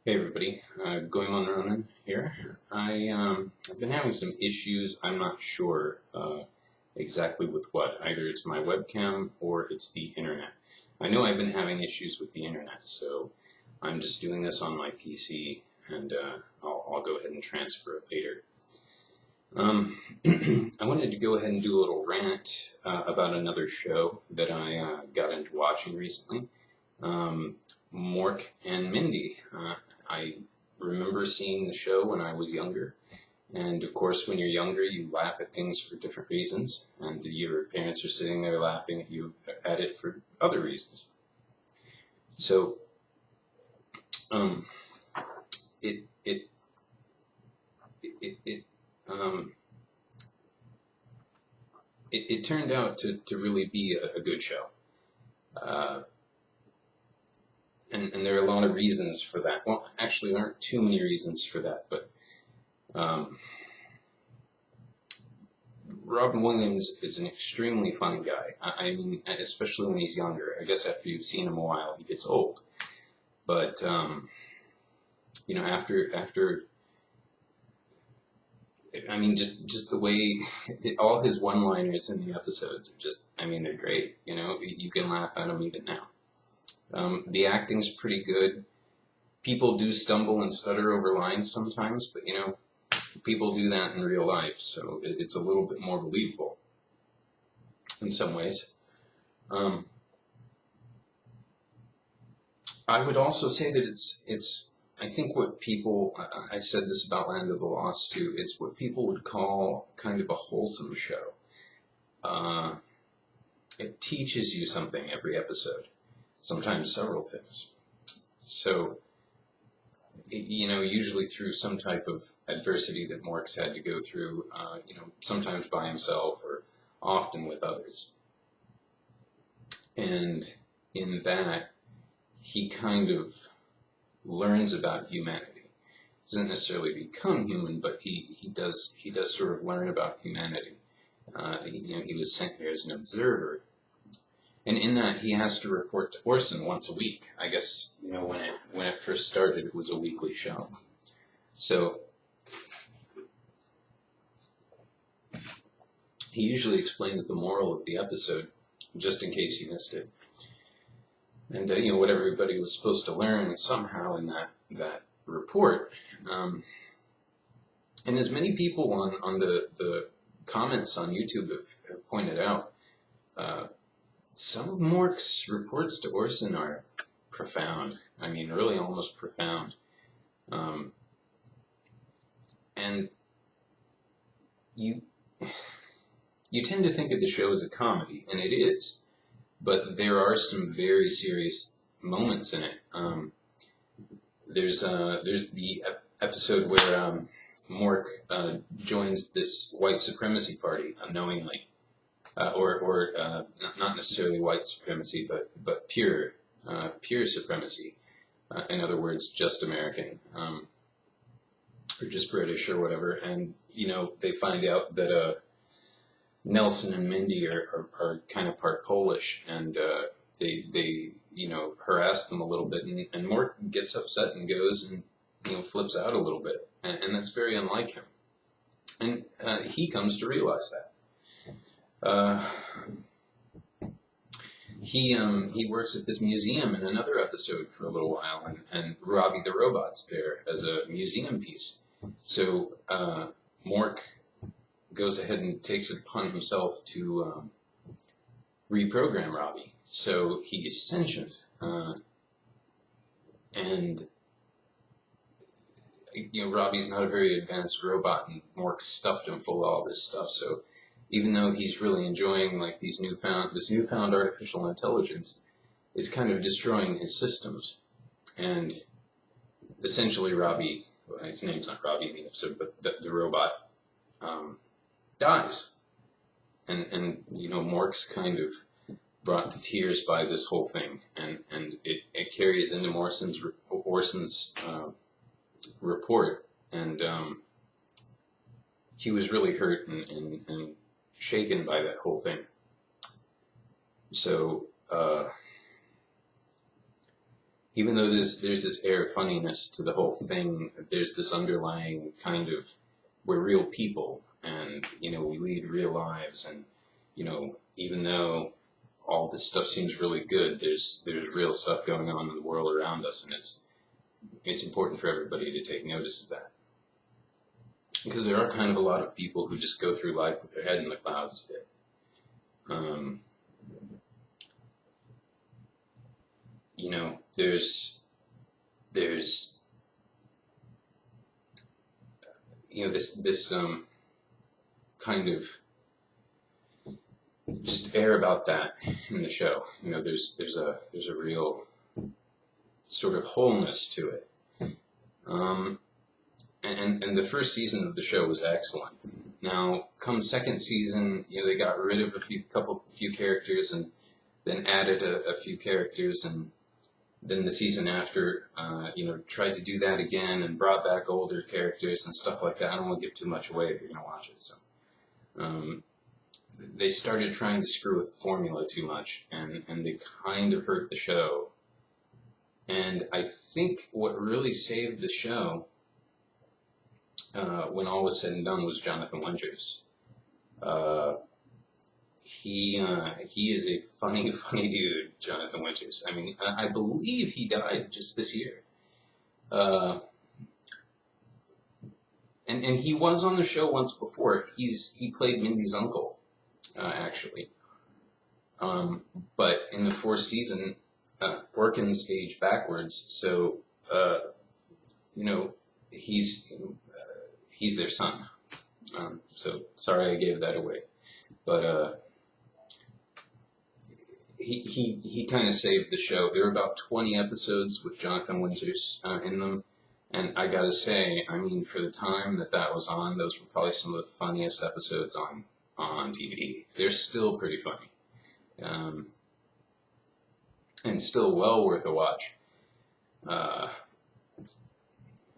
Hey everybody, goemonronin here. I've been having some issues. I'm not sure exactly with what. Either it's my webcam or it's the internet. I know I've been having issues with the internet, so I'm just doing this on my PC, and I'll go ahead and transfer it later. I wanted to go ahead and do a little rant about another show that I got into watching recently. Mork and Mindy. I remember seeing the show when I was younger, and of course, when you're younger, you laugh at things for different reasons, and your parents are sitting there laughing at you at it for other reasons. So, um, it it it it um, it turned out to really be a good show. Uh, and there are a lot of reasons for that. Well, actually, there aren't too many reasons for that, but Robin Williams is an extremely funny guy. I mean, especially when he's younger. I guess after you've seen him a while, he gets old. But after I mean, just the way all his one-liners in the episodes are just, I mean, they're great. You can laugh at them even now. The acting's pretty good. People do stumble and stutter over lines sometimes, but people do that in real life, so it's a little bit more believable in some ways. I would also say that it's I think what people, I said this about Land of the Lost too, it's what people would call kind of a wholesome show. It teaches you something every episode, sometimes several things. So, usually through some type of adversity that Mork's had to go through, sometimes by himself or often with others. And in that, he kind of learns about humanity. He doesn't necessarily become human, but he does sort of learn about humanity. He was sent here as an observer. And in that, he has to report to Orson once a week. I guess, when it first started, it was a weekly show. So, he usually explains the moral of the episode, just in case you missed it. And, what everybody was supposed to learn somehow in that report. And as many people on the comments on YouTube have pointed out, some of Mork's reports to Orson are profound. I mean, really almost profound. And you tend to think of the show as a comedy, and it is. But there are some very serious moments in it. There's the episode where Mork joins this white supremacy party unknowingly. Or not necessarily white supremacy, but pure supremacy. In other words, just American, or just British or whatever. And they find out that Nelson and Mindy are kind of part Polish, and they harass them a little bit, and Mork gets upset and goes and flips out a little bit, and that's very unlike him. And he comes to realize that. He works at this museum in another episode for a little while, and Robbie the Robot's there as a museum piece. So Mork goes ahead and takes it upon himself to reprogram Robbie, so he's sentient. And Robbie's not a very advanced robot, and Mork's stuffed him full of all this stuff, so even though he's really enjoying like this newfound artificial intelligence, it's kind of destroying his systems. And essentially Robbie, well, his name's not Robbie in the episode, but the robot dies. And Mork's kind of brought to tears by this whole thing, and it carries into Orson's report, and he was really hurt and shaken by that whole thing. So even though there's this air of funniness to the whole thing, there's this underlying kind of, we're real people, and we lead real lives, and even though all this stuff seems really good, there's real stuff going on in the world around us, and it's important for everybody to take notice of that, because there are kind of a lot of people who just go through life with their head in the clouds a bit. There's this kind of just air about that in the show. There's a real sort of wholeness to it. And the first season of the show was excellent. Now, come second season, they got rid of a few characters and then added a few characters, and then the season after, tried to do that again and brought back older characters and stuff like that. I don't want to give too much away if you're going to watch it. So, they started trying to screw with the formula too much, and they kind of hurt the show. And I think what really saved the show, when all was said and done, was Jonathan Winters. He is a funny dude, Jonathan Winters. I mean, I believe he died just this year. And he was on the show once before. He played Mindy's uncle, actually. But in the fourth season, Orkin's aged backwards, so he's their son. So sorry I gave that away, but he kind of saved the show. There were about 20 episodes with Jonathan Winters in them, and I gotta say, I mean, for the time that was on, those were probably some of the funniest episodes on TV. They're still pretty funny, and still well worth a watch.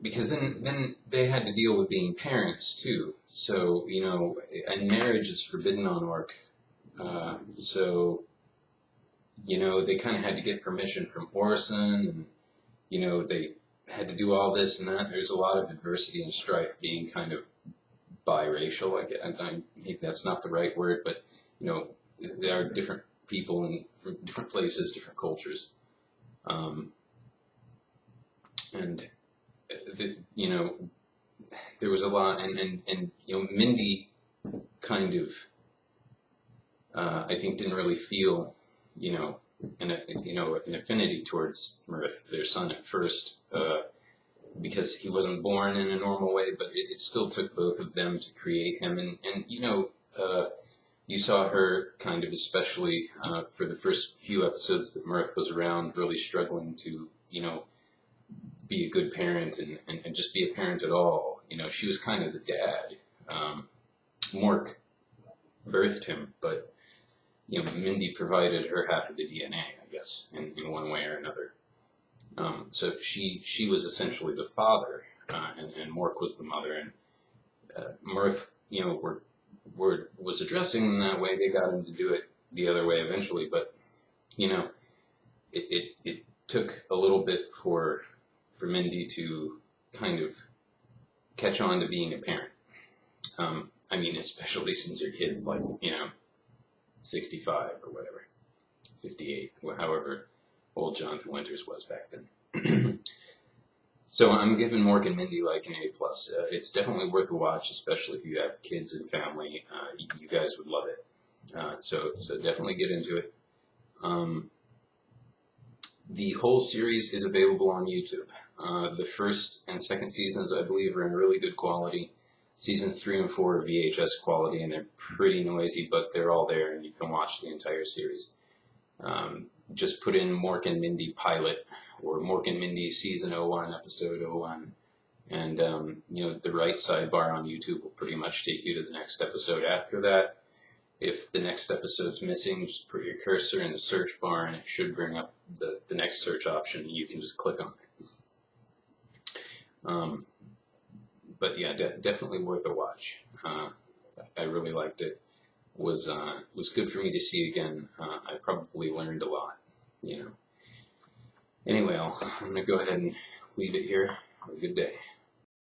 Because then they had to deal with being parents too. So, and marriage is forbidden on Ork. So, they kind of had to get permission from Orson, and, they had to do all this and that. There's a lot of adversity and strife being kind of biracial. Maybe that's not the right word, but, there are different people from different places, different cultures. And there was a lot, and Mindy kind of, I think, didn't really feel, an affinity towards Mirth, their son, at first, because he wasn't born in a normal way, but it still took both of them to create him, and you saw her kind of, especially for the first few episodes that Mirth was around, really struggling to, be a good parent and just be a parent at all. She was kind of the dad. Mork birthed him, but, Mindy provided her half of the DNA, I guess, in one way or another. So she was essentially the father, and Mork was the mother, and Mirth, was addressing them that way. They got him to do it the other way eventually, but, it took a little bit for Mindy to kind of catch on to being a parent. I mean, especially since her kid's like, 65 or whatever, 58, however old Jonathan Winters was back then. So I'm giving Mork and Mindy like an A+. It's definitely worth a watch, especially if you have kids and family. You guys would love it. So definitely get into it. The whole series is available on YouTube. The first and second seasons, I believe, are in really good quality. Seasons 3 and 4 are VHS quality, and they're pretty noisy, but they're all there, and you can watch the entire series. Just put in Mork and Mindy pilot, or Mork and Mindy season 01, episode 01, and the right sidebar on YouTube will pretty much take you to the next episode after that. If the next episode's missing, just put your cursor in the search bar, and it should bring up the next search option, and you can just click on it. But yeah, definitely worth a watch. I really liked it. Was good for me to see again. I probably learned a lot, Anyway, I'm going to go ahead and leave it here. Have a good day.